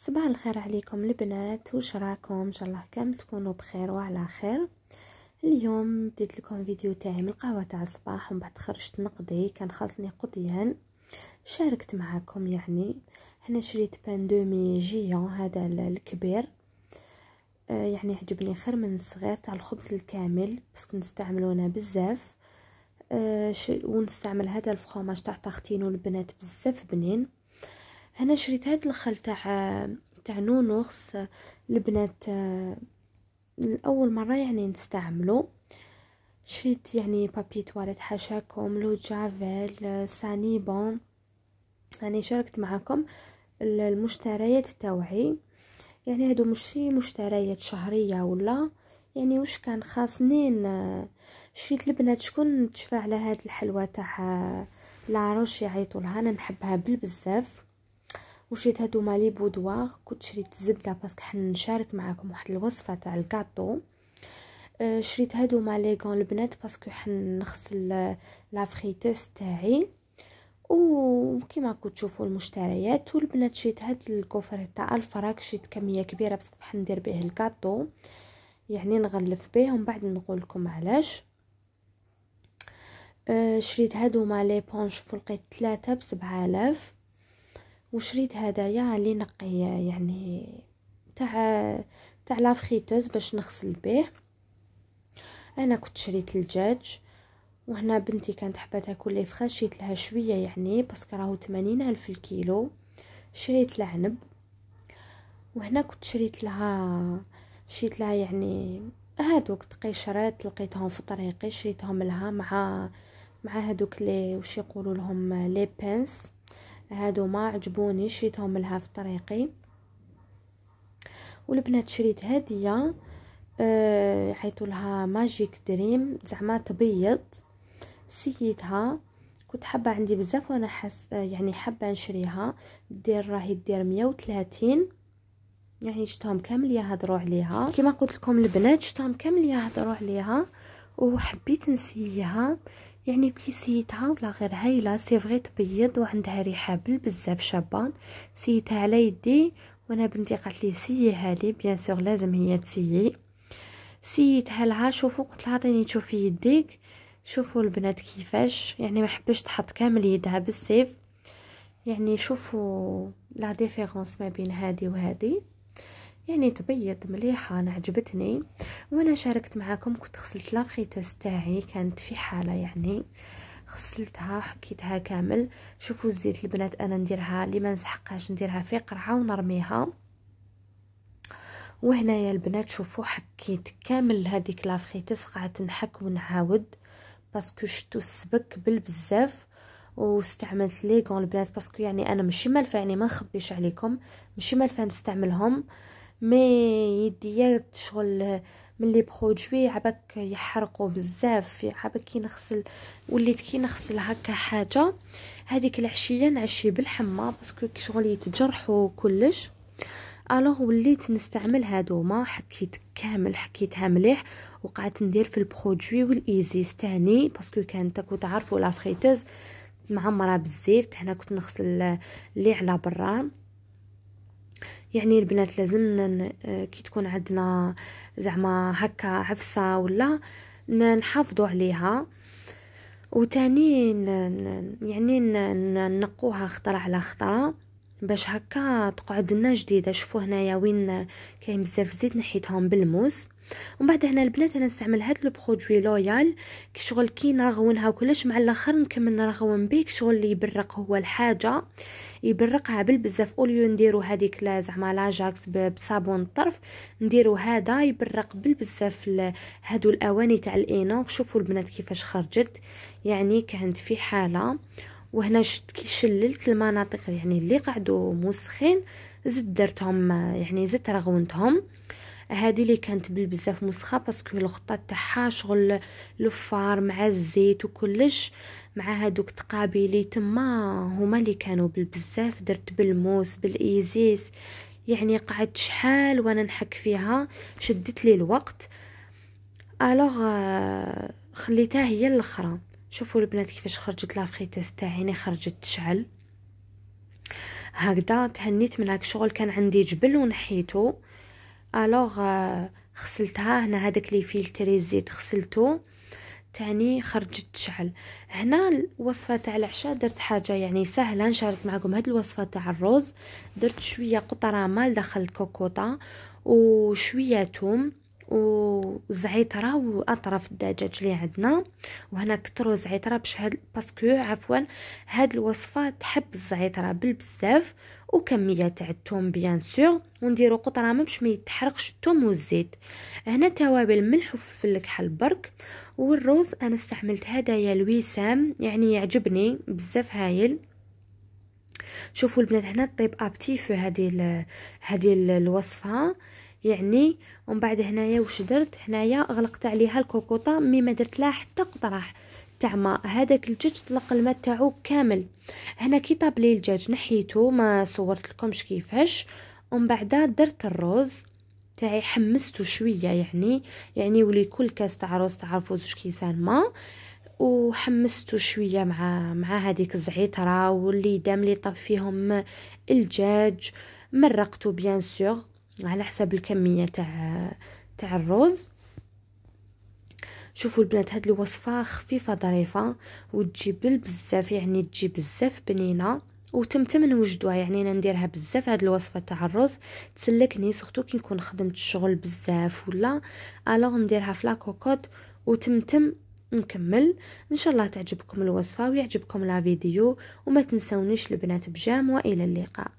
صباح الخير عليكم البنات، وش راكم؟ ان شاء الله كامل تكونوا بخير وعلى خير. اليوم بديت لكم فيديو تاعي من القهوه تاع الصباح، ومن بعد خرجت نقضي، كان خاصني قضيان شاركت معكم. يعني هنا شريت بان دومي جيون، هذا الكبير. يعني عجبني خير من الصغير، تاع الخبز الكامل، بس نستعملونه بزاف. ونستعمل هذا الفخاماج تاع تختين والبنات بزاف بنين. هنا شريت هاد الخل تاع نونوخس البنات، اول مره يعني نستعمله. شريت يعني بابي تواليت حاشاكم، لو جافيل، سانيبون. يعني شاركت معكم المشتريات تاوعي، يعني هادو ماشي مشتريات شهريه ولا، يعني واش كان خاصنين. شريت البنات شكون تشفى على هاد الحلوى تاع لاروش يعيطوا لها، انا نحبها بالبزاف. وشريت هادو مالي بودوار، كنت شريت الزبده باسكو حنشارك معكم واحد الوصفه تاع الكاطو. شريت هادو ماليغون البنات باسكو حنغسل لافريتوس تاعي، وكما كنتو تشوفوا المشتريات. والبنات شريت هاد الكوفر تاع الفراك، شريت كميه كبيره باسكو حندير به الكاطو، يعني نغلف به ومن بعد نقول لكم علاش. شريت هادو مالي بونش فلقيت 3 ب7000. وشريت هدايا اللي نقي يعني تاع لافريتوز باش نغسل به. انا كنت شريت الدجاج، وهنا بنتي كانت حابه تاكل لي فخا، شريت لها شويه يعني باسكو راهو 80,000 الكيلو. شريت العنب. وهنا كنت شريت لها يعني هادوك تقيشرات لقيتهم في طريقي، شريتهم لها مع هادوك لي واش يقولوا لهم لي بنس، هادو ما عجبوني، شريتهم لها في طريقي. والبنات شريت هديه حيث لها ماجيك دريم، زعما تبيض. سيتها كنت حابه عندي بزاف، وانا يعني حابه نشريها. راهي دير 130، يعني شتهم كامل يهضروا عليها. كما قلت لكم البنات شتهم كامل يهضروا عليها، وحبيت نسيها. يعني بيسيتها ولا غير هايله، سي فغي تبيض وعندها ريحه بزاف شابه. سيتها على يدي، وانا بنتي قالت لي سييها لي، بيان سور لازم هي تسيي. سيتها لها، شوفوا قلت لها عطيني تشوفي يديك. شوفوا البنات كيفاش، يعني ما حبش تحط كامل يدها بالسيف. يعني شوفوا لا ديفيرونس ما بين هذه وهذه، يعني تبيض مليحه، انا عجبتني. وانا شاركت معاكم، كنت غسلت لافريتوس تاعي، كانت في حاله يعني غسلتها حكيتها كامل. شوفوا الزيت البنات، انا نديرها اللي ما نسحقهاش نديرها في قرعه ونرميها. وهنايا البنات شوفوا حكيت كامل هذيك لافريتوس، قعدت نحك ونعاود باسكو شتو السبك بالبزاف. واستعملت ليغون البنات باسكو يعني انا ماشي مالفه، يعني ما نخبيش عليكم ماشي مالفه نستعملهم، مي يديات شغل من لي برودوي عباك يحرقوا بزاف. عباك كي نغسل وليت كي نغسل هكا حاجه هذيك العشيه نعشي بالحمى باسكو شغل يتجرحوا كلش. الوغ وليت نستعمل هادوما، حكيت كامل حكيتها مليح، وقعدت ندير في البرودوي والايزيس تاني باسكو كانت تعرفوا لا فريتوز معمره بالزيت. هنا كنت نغسل اللي على برا. يعني البنات لازم كي تكون عندنا زعما هكا عفسه ولا نحافظوا عليها، وتاني يعني نقوها خطره على خطره باش هكا تقعد لنا جديده. شوفوا هنايا وين كاين بزاف زيت نحيتهم بالموس. ومن بعد هنا البنات انا نستعمل هاد لو برودوي لويال كي شغل كي نرغونها وكلش، مع الاخر نكمل نرغون بيك شغل اللي يبرق هو الحاجه يبرقها بالبزاف. اوليو نديرو هذيك لا زعما لاجاكس بصابون الطرف، نديرو هذا يبرق بالبزاف. هادو الاواني تاع الانوك شوفوا البنات كيفاش خرجت، يعني كانت في حاله. وهنا شت كي شللت المناطق يعني اللي قعدوا موسخين، زدت درتهم يعني زدت رغونتهم. هذه اللي كانت بالبزاف مسخه باسكو الخطه تاعها شغل لفار مع الزيت وكلش، مع هادوك تقابيلي تما هما اللي كانوا بالبزاف. درت بالموس بالايزيس، يعني قعدت شحال وانا نحك فيها، شدت لي الوقت. الوغ خليتها هي الاخرى. شوفوا البنات كيفاش خرجت لافريتوس تاعي، خرجت تشعل. هكذا تهنيت من هاك الشغل. كان عندي جبل ونحيته، الوغ غسلتها هنا. هذاك لي فلتري الزيت غسلته تاني، خرجت تشعل. هنا الوصفه تاع العشاء درت حاجه يعني سهله نشارك معكم. هاد الوصفه تاع الرز درت شويه قطره مال داخل الكوكوطه وشويه توم وزعتره واطراف الدجاج اللي عندنا. وهنا كتروا زعتره باش باسكو عفوا هاد الوصفه تحب الزعتره بالبزاف، وكميه تاع الثوم بيان سور، ونديروا قطره باش ما يتحرقش الثوم والزيت. هنا توابل ملح وفلفل الكحل برك. والرز انا استعملت هدايا الوسام، يعني يعجبني بزاف هايل. شوفوا البنات هنا طيب ابتي في هذه الوصفه يعني. ومن بعد هنايا واش درت؟ هنايا غلقت عليها الكوكوطه مي ما درت لها حتى قطره تاع ماء. هذاك الدجاج طلق الماء تاعو كامل. هنا كي طاب لي الدجاج نحيته، ما صورت لكمش كيفاش. ومن بعد درت الرز تاعي حمسته شويه يعني ولي كل كاس تاع رز تعرفوا 2 كيسان ماء، وحمسته شويه مع هذيك الزعتره واللي دام لي طاب فيهم الدجاج. مرقته بيان سور على حسب الكميه تاع الرز. شوفوا البنات هاد الوصفه خفيفه ظريفه وتجي بزاف، يعني تجي بزاف بنينه وتمتم نوجدوها. يعني انا نديرها بزاف هاد الوصفه تاع الرز، تسلكني سورتو كي نكون خدمت الشغل بزاف ولا الوغ نديرها في لاكوكوط وتمتم نكمل. ان شاء الله تعجبكم الوصفه ويعجبكم لا فيديو، وما تنسونيش البنات بجام، والى اللقاء.